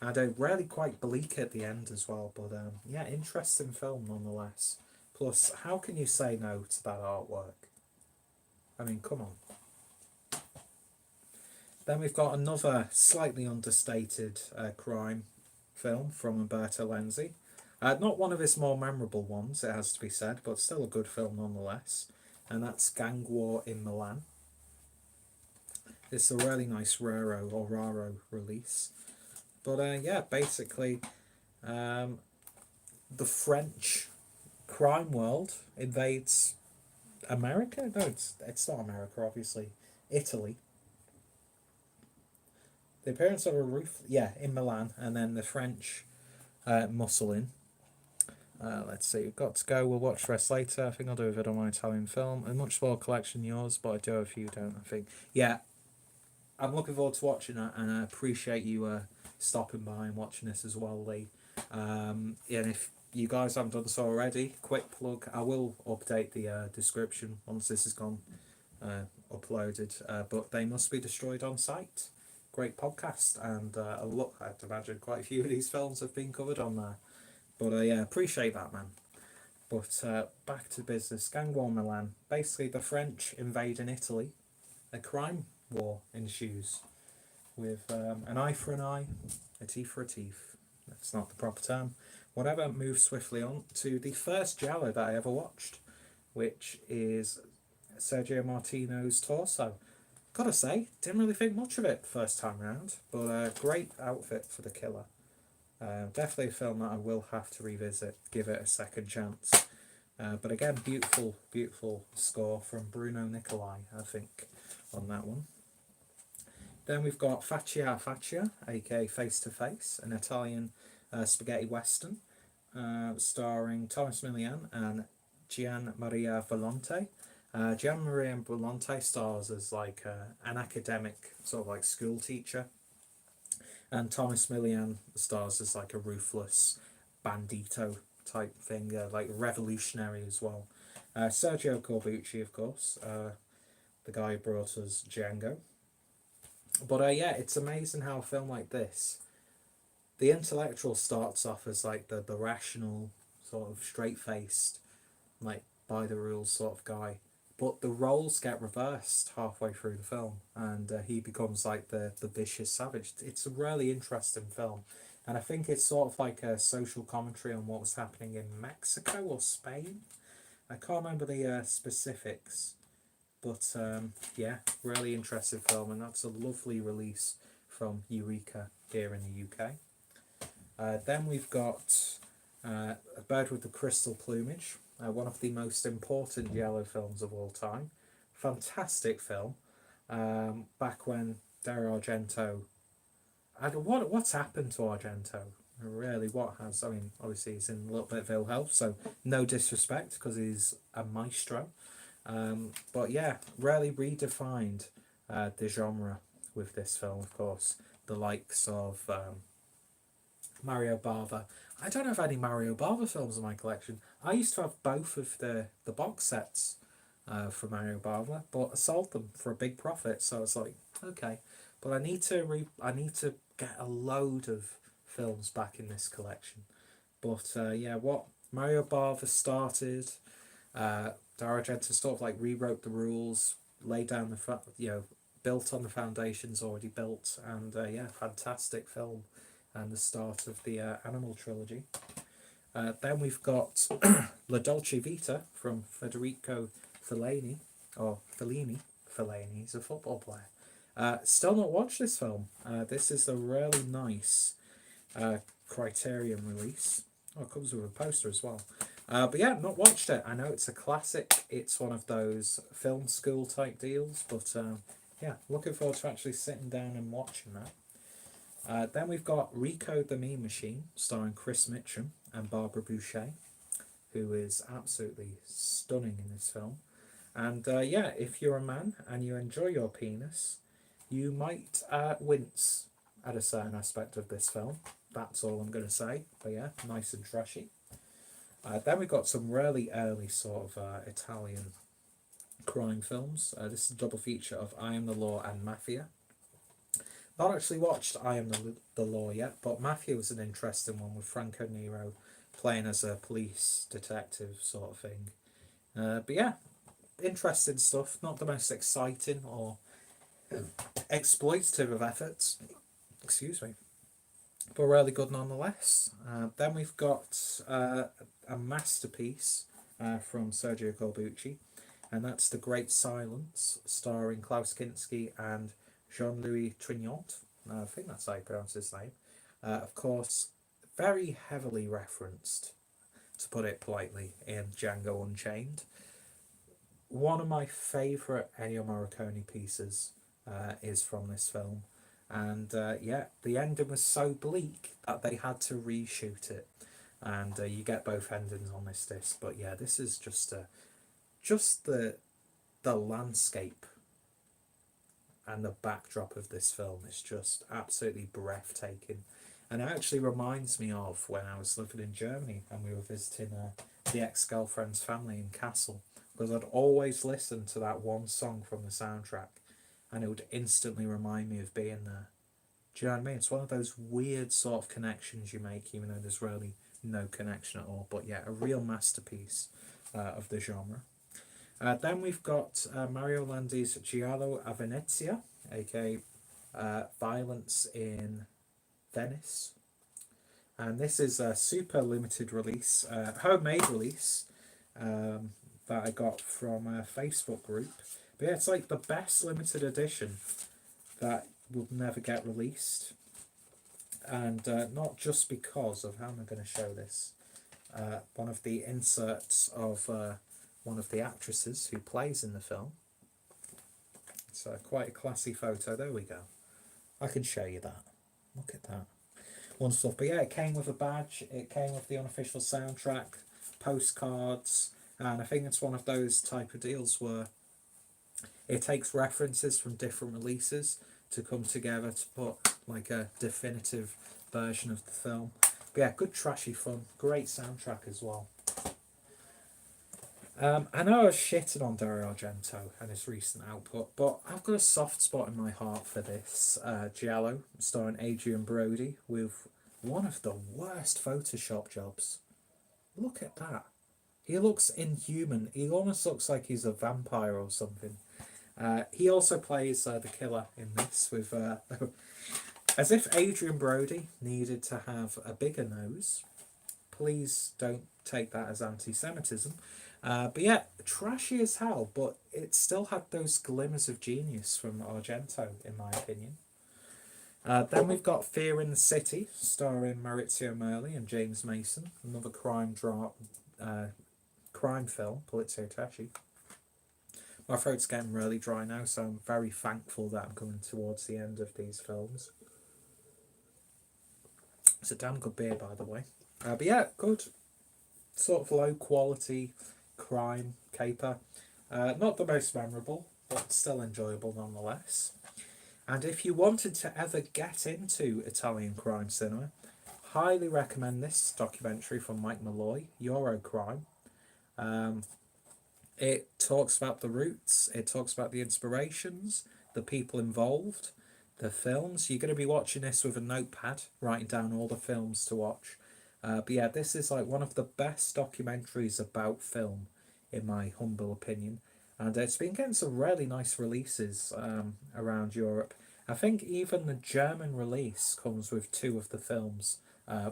and they're really quite bleak at the end as well. But yeah, interesting film nonetheless. Plus, how can you say no to that artwork? I mean, come on. Then we've got another slightly understated crime film from Umberto Lenzi. Not one of his more memorable ones, it has to be said, but still a good film nonetheless. And that's Gang War in Milan. It's a really nice Raro release. But yeah, basically, the French crime world invades America. No, it's not America, obviously. Italy. The appearance of a roof, yeah, in Milan, and then the French muscle in. Let's see, we've got to go. We'll watch the rest later. I think I'll do a video on my Italian film. A much smaller collection than yours, but I do have a few, don't I think? Yeah, I'm looking forward to watching that, and I appreciate you stopping by and watching this as well, Lee. Yeah, and if you guys haven't done so already, quick plug, I will update the description once this has gone uploaded, but They Must Be Destroyed on Sight. Great podcast, and look, I'd imagine quite a few of these films have been covered on there. But yeah, appreciate that, man. But back to business. Gang War Milan. Basically, the French invading Italy. A crime war ensues with an eye for an eye, a teeth for a teeth. That's not the proper term. Whatever, moves swiftly on to the first giallo that I ever watched, which is Sergio Martino's Torso. Gotta say, didn't really think much of it first time round, but a great outfit for the killer. Definitely a film that I will have to revisit, give it a second chance. But again, beautiful score from Bruno Nicolai, I think, on that one. Then we've got Faccia Faccia, aka Face to Face, an Italian spaghetti western, starring Thomas Milian and Gian Maria Volonte. Gian Maria Volonte stars as like an academic, sort of like school teacher, and Thomas Milian stars as like a ruthless bandito type thing, like revolutionary as well. Sergio Corbucci, of course, the guy who brought us Django. But yeah, it's amazing how a film like this, the intellectual starts off as like the rational, sort of straight faced, like by the rules sort of guy. But the roles get reversed halfway through the film, and he becomes like the vicious savage. It's a really interesting film, and I think it's sort of like a social commentary on what was happening in Mexico or Spain. I can't remember the specifics, but yeah, really interesting film, and that's a lovely release from Eureka here in the UK. Then we've got A Bird with the Crystal Plumage, one of the most important giallo films of all time. Fantastic film. Back when Dario Argento, what's happened to Argento? Really, what has? I mean, obviously he's in a little bit of ill health, so no disrespect because he's a maestro. But yeah, really redefined the genre with this film, of course. The likes of Mario Bava. I don't have any Mario Bava films in my collection. I used to have both of the box sets for Mario Bava, but I sold them for a big profit. So it's like, okay, but I need to get a load of films back in this collection. But yeah, what Mario Bava started, Dario Argento sort of like rewrote the rules, laid down built on the foundations already built, and yeah, fantastic film, and the start of the Animal trilogy. Then we've got La Dolce Vita from Federico Fellini, or Fellini. Fellini, he's a football player. Still not watched this film. This is a really nice Criterion release. Oh, it comes with a poster as well. But yeah, not watched it. I know it's a classic. It's one of those film school type deals, but yeah, looking forward to actually sitting down and watching that. Then we've got Recode the Mean Machine, starring Chris Mitchum and Barbara Boucher, who is absolutely stunning in this film. And yeah, if you're a man and you enjoy your penis, you might wince at a certain aspect of this film. That's all I'm going to say. But yeah, nice and trashy. Then we've got some really early sort of Italian crime films. This is a double feature of I Am the Law and Mafia. Not actually watched I Am the Law yet, but Mafia was an interesting one with Franco Nero playing as a police detective sort of thing. But yeah, interesting stuff. Not the most exciting or exploitative of efforts. Excuse me. But really good nonetheless. Then we've got a masterpiece from Sergio Corbucci, and that's The Great Silence, starring Klaus Kinski and Jean-Louis Trignant. I think that's how you pronounce his name. Of course, very heavily referenced, to put it politely, in Django Unchained. One of my favourite Ennio Morricone pieces is from this film. And yeah, the ending was so bleak that they had to reshoot it. And you get both endings on this disc. But yeah, this is just the landscape and the backdrop of this film is just absolutely breathtaking. And it actually reminds me of when I was living in Germany and we were visiting the ex-girlfriend's family in Kassel. Because I'd always listen to that one song from the soundtrack and it would instantly remind me of being there. Do you know what I mean? It's one of those weird sort of connections you make, even though there's really no connection at all. But yeah, a real masterpiece of the genre. Then we've got Mario Landi's Giallo a Venezia, aka Violence in Venice. And this is a super limited release, homemade release that I got from a Facebook group. But yeah, it's like the best limited edition that will never get released. And not just because of, how am I going to show this? One of the inserts of one of the actresses who plays in the film. It's quite a classy photo. There we go. I can show you that. Look at that. Wonderful. But yeah, it came with a badge. It came with the unofficial soundtrack, postcards, and I think it's one of those type of deals where it takes references from different releases to come together to put like a definitive version of the film. But yeah, good trashy fun. Great soundtrack as well. I know I was shitting on Dario Argento and his recent output, but I've got a soft spot in my heart for this Giallo, starring Adrian Brody, with one of the worst Photoshop jobs. Look at that. He looks inhuman. He almost looks like he's a vampire or something. He also plays the killer in this with... as if Adrian Brody needed to have a bigger nose. Please don't take that as anti-Semitism. But yeah, trashy as hell, but it still had those glimmers of genius from Argento, in my opinion. Then we've got Fear in the City, starring Maurizio Merli and James Mason, another crime film, Polizio Tashi. My throat's getting really dry now, so I'm very thankful that I'm coming towards the end of these films. It's a damn good beer, by the way. But yeah, good sort of low quality crime caper. Not the most memorable, but still enjoyable nonetheless. And if you wanted to ever get into Italian crime cinema, highly recommend this documentary from Mike Malloy, Eurocrime. It talks about the roots, it talks about the inspirations, the people involved, the films. You're going to be watching this with a notepad, writing down all the films to watch. But yeah, this is like one of the best documentaries about film, in my humble opinion. And it's been getting some really nice releases around Europe. I think even the German release comes with 2 of the films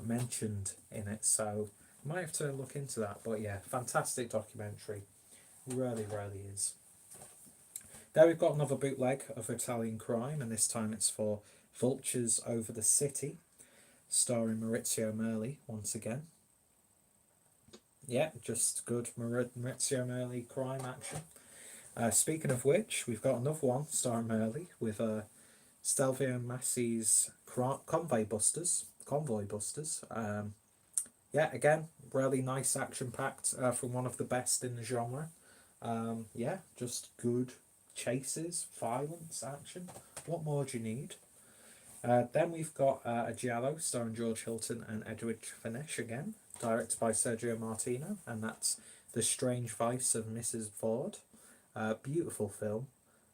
mentioned in it. So I might have to look into that. But yeah, fantastic documentary. Really, really is. There we've got another bootleg of Italian crime, and this time it's for Vultures Over the City, starring Maurizio Merli once again. Yeah, just good Maurizio Merli crime action. Speaking of which, we've got another one starring Merli with Stelvio Massi's Convoy Busters. Yeah, again, really nice action packed from one of the best in the genre. Yeah, just good chases, violence, action. What more do you need? Then we've got a Giallo starring George Hilton and Edward Finish again, directed by Sergio Martino, and that's The Strange Vice of Mrs. Ford. Beautiful film,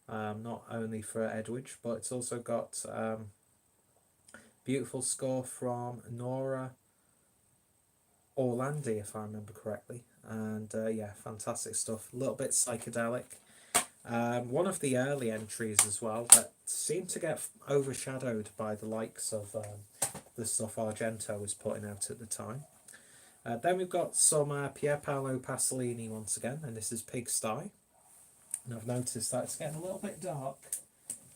not only for Edwidge, but it's also got beautiful score from Nora Orlandi, if I remember correctly. And yeah, fantastic stuff. A little bit psychedelic. One of the early entries as well that seemed to get overshadowed by the likes of the stuff Argento was putting out at the time. Then we've got some Pier Paolo Pasolini once again, and this is Pigsty. And I've noticed that it's getting a little bit dark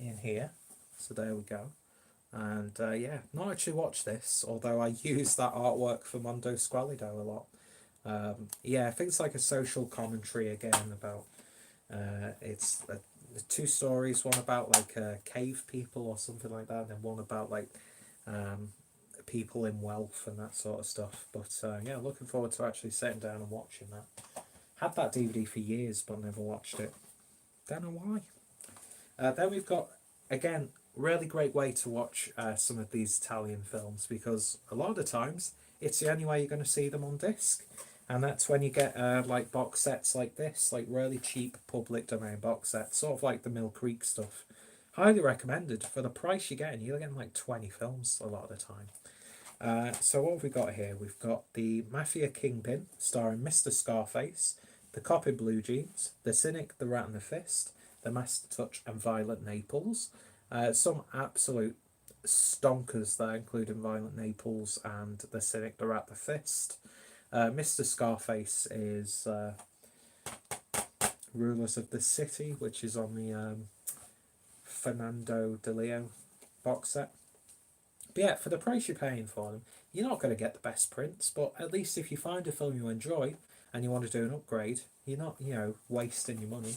in here, so there we go. And yeah, not actually watched this, although I use that artwork for Mondo Squalido a lot. Yeah, I think it's like a social commentary again about it's two stories, one about like cave people or something like that, and then one about like people in wealth and that sort of stuff. But yeah, looking forward to actually sitting down and watching that. Had that DVD for years but never watched it. Don't know why. Then we've got, again, really great way to watch some of these Italian films, because a lot of the times it's the only way you're going to see them on disc. And that's when you get like box sets like this, like really cheap public domain box sets, sort of like the Mill Creek stuff. Highly recommended. For the price you're getting like 20 films a lot of the time. So what have we got here? We've got the Mafia Kingpin, starring Mr. Scarface, the Cop in Blue Jeans, the Cynic, the Rat and the Fist, the Master Touch and Violent Naples. Some absolute stonkers there, including Violent Naples and the Cynic, the Rat, the Fist. Mr. Scarface is Rulers of the City, which is on the Fernando De Leo box set. But yeah, for the price you're paying for them, you're not going to get the best prints, but at least if you find a film you enjoy and you want to do an upgrade, you're not, wasting your money.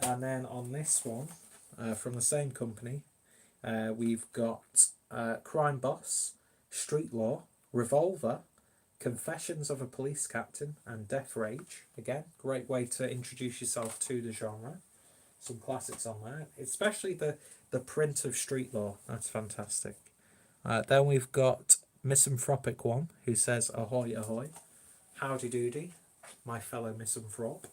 And then on this one, from the same company, we've got Crime Boss, Street Law, Revolver, Confessions of a Police Captain, and Death Rage. Again, great way to introduce yourself to the genre. Some classics on there, especially the print of Street Law. That's fantastic. Then we've got Misanthropic One, who says ahoy ahoy, howdy doody, my fellow misanthrope.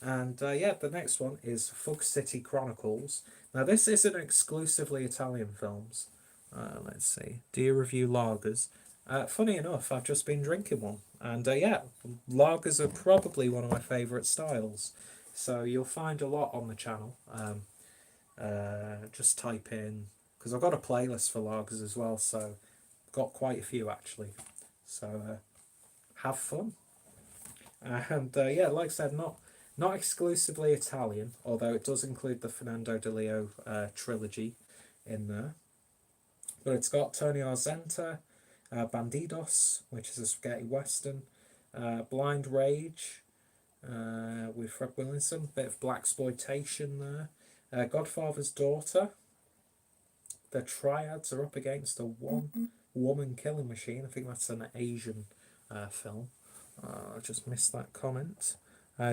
And yeah, the next one is Fug City Chronicles. Now this isn't exclusively Italian films. Let's see. Do you review lagers? Funny enough, I've just been drinking one. And yeah, lagers are probably one of my favourite styles. So you'll find a lot on the channel. Just type in, because I've got a playlist for lagers as well, so I've got quite a few actually. So have fun. And yeah, like I said, not exclusively Italian, although it does include the Fernando De Leo trilogy in there. But it's got Tony Arzenta, Bandidos, which is a spaghetti western, Blind Rage with Fred Williamson, bit of blaxploitation there, Godfather's Daughter. The Triads are up against a one-woman killing machine. I think that's an Asian film. I just missed that comment.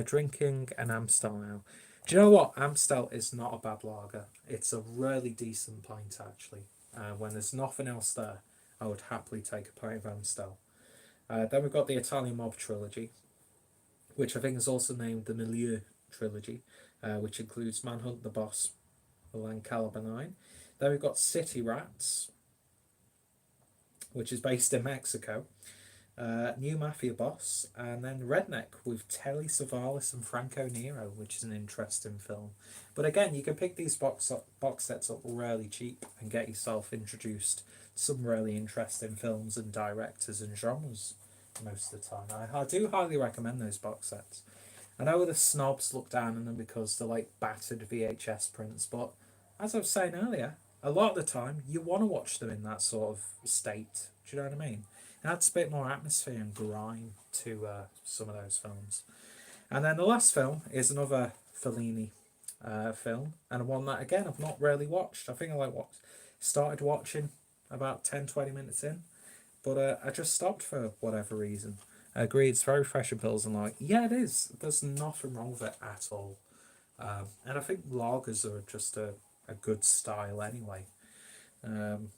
Drinking an Amstel now. Do you know what? Amstel is not a bad lager. It's a really decent pint, actually. When there's nothing else there, I would happily take a pint of Amstel. Then we've got the Italian Mob trilogy, which I think is also named the Milieu trilogy, which includes Manhunt the Boss, and Caliber 9. Then we've got City Rats, which is based in Mexico. New Mafia Boss, and then Redneck with Telly Savalas and Franco Nero, which is an interesting film. But again, you can pick these box sets up really cheap and get yourself introduced to some really interesting films and directors and genres most of the time. I do highly recommend those box sets. I know the snobs look down on them because they're like battered VHS prints, but as I was saying earlier, a lot of the time you want to watch them in that sort of state. Do you know what I mean? It adds a bit more atmosphere and grime to some of those films. And then the last film is another Fellini film, and one that again I've not really watched. I think I started watching about 10-20 minutes in, but I just stopped for whatever reason. I agree, it's very fresh and pills, and like, yeah, it is. There's nothing wrong with it at all. And I think lagers are just a good style anyway. Um,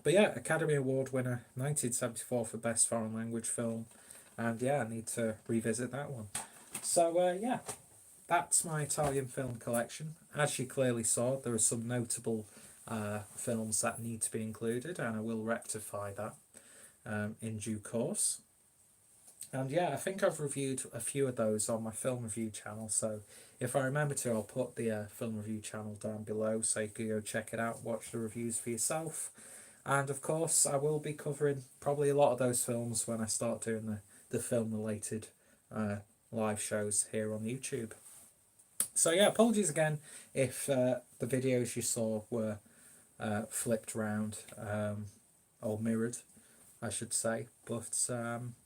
but yeah, Academy Award winner, 1974 for Best Foreign Language Film. And yeah, I need to revisit that one. So yeah, that's my Italian film collection. As you clearly saw, there are some notable films that need to be included, and I will rectify that in due course. And yeah, I think I've reviewed a few of those on my film review channel. So if I remember to, I'll put the film review channel down below so you can go check it out, watch the reviews for yourself. And of course, I will be covering probably a lot of those films when I start doing the film related live shows here on YouTube. So yeah, apologies again if the videos you saw were flipped round or mirrored, I should say. But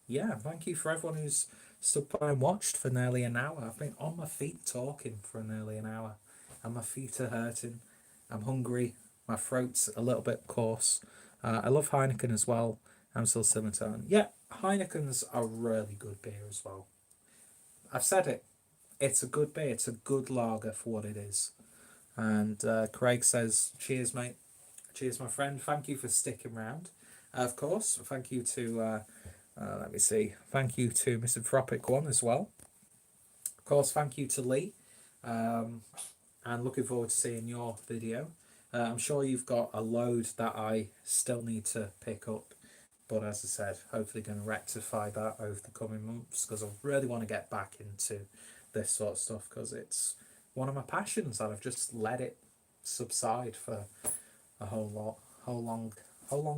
yeah, thank you for everyone who's stood by and watched for nearly an hour. I've been on my feet talking for nearly an hour, and my feet are hurting. I'm hungry. My throat's a little bit coarse. I love Heineken as well. I'm still Simmerton. Yeah, Heineken's a really good beer as well. I've said it. It's a good beer. It's a good lager for what it is. And Craig says, "Cheers, mate. Cheers, my friend. Thank you for sticking around. Of course, thank you to let me see. Thank you to Misanthropic One as well. Of course, thank you to Lee. And looking forward to seeing your video. I'm sure you've got a load that I still need to pick up. But as I said, hopefully going to rectify that over the coming months because I really want to get back into this sort of stuff because it's one of my passions and I've just let it subside for a whole long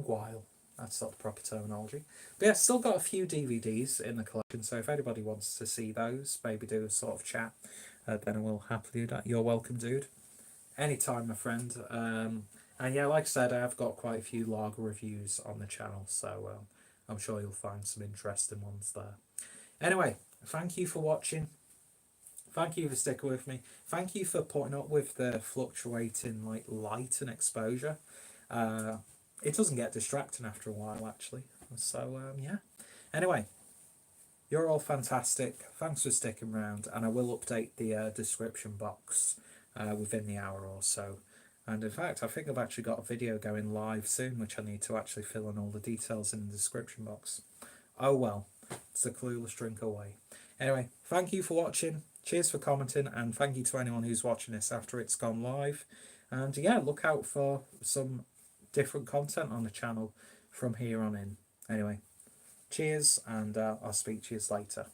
while. That's not the proper terminology. But yeah, still got a few DVDs in the collection, so if anybody wants to see those, maybe do a sort of chat, then I will happily do that. You're welcome, dude. Anytime, my friend. And yeah, like I said, I have got quite a few lager reviews on the channel, so I'm sure you'll find some interesting ones there. Anyway, thank you for watching. Thank you for sticking with me. Thank you for putting up with the fluctuating like light and exposure. It doesn't get distracting after a while, actually. So yeah. Anyway, you're all fantastic. Thanks for sticking around, and I will update the description box within the hour or so. And in fact, I think I've actually got a video going live soon, which I need to actually fill in all the details in the description box. Oh well, it's a clueless drink away. Anyway, thank you for watching. Cheers for commenting, and thank you to anyone who's watching this after it's gone live. And yeah, look out for some different content on the channel from here on in. Anyway, cheers, and I'll speak to you later.